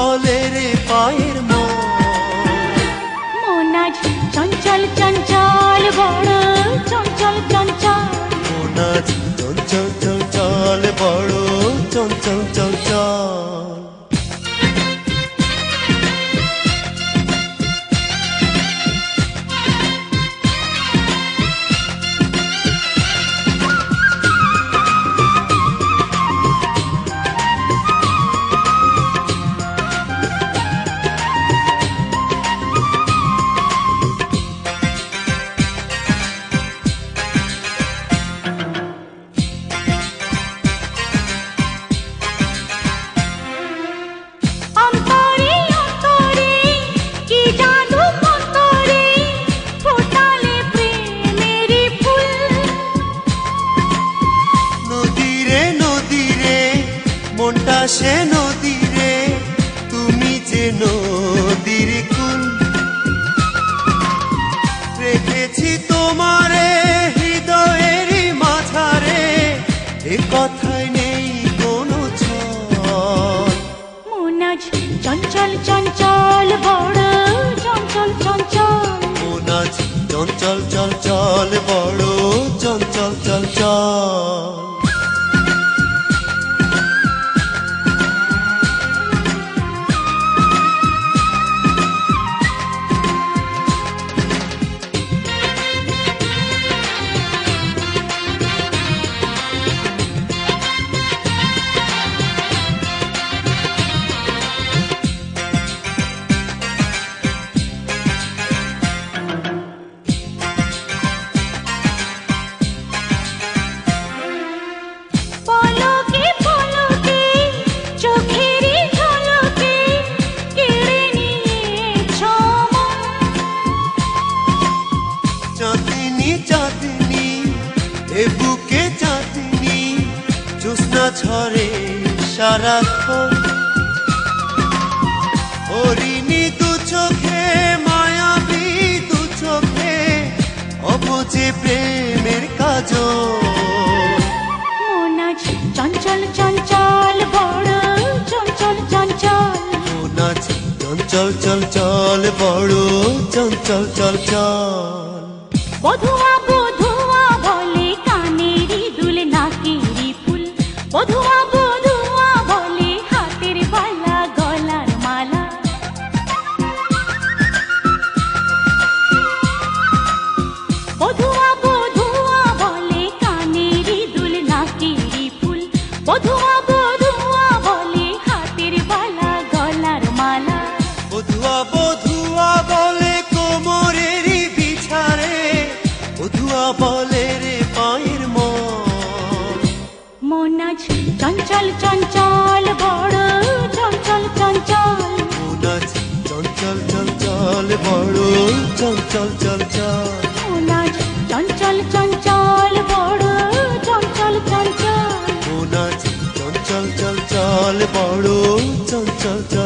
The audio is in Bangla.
বলে রে পায়ের মন আজ চঞ্চল চঞ্চল বড় চঞ্চল চঞ্চল। মন আজ চঞ্চল চঞ্চল বড় চঞ্চল চঞ্চল। মনটা সে নদী রে, তুমি যে নদীর কুল। রেখেছি তোমারে হৃদয়ের মাঝারে, এ কথায় নেই কোনো ছল। মন আজ চঞ্চল চঞ্চল বড় চঞ্চল চঞ্চল। মন আজ চঞ্চল চঞ্চল বড় চঞ্চল চঞ্চল। বুকে চাঁদনি জ্যোৎস্না ঝরে সারাক্ষণ। হরিণী দু চোখে মায়াবী দু চোখে অবুঝে প্রেমের কাজল। মন আজ চঞ্চল চঞ্চল বড় চঞ্চল চঞ্চল। মন আজ চঞ্চল চঞ্চল বড় চঞ্চল চঞ্চল। বধুয়া বধুয়া বলে কানেরি দুল নাকেরি ফুল। বধুয়া বধুয়া বলে হাতের বালা গলার মালা। বধুয়া বধুয়া বলে কানেরি দুল নাকেরি ফুল। বধুয়া বধুয়া বলে হাতের বালা গলার মালা। বধুয়া বধুয়া বলে কোমরের বিছারে, বধুয়া বলে রে পায়ের মন আজ চঞ্চল চঞ্চল বড় চঞ্চল চঞ্চল। মন আজ চঞ্চল চঞ্চল বড় চঞ্চল চঞ্চল। মন আজ চঞ্চল চঞ্চল বড় চঞ্চল চঞ্চল। মন আজ চঞ্চল চঞ্চল বড় চঞ্চল।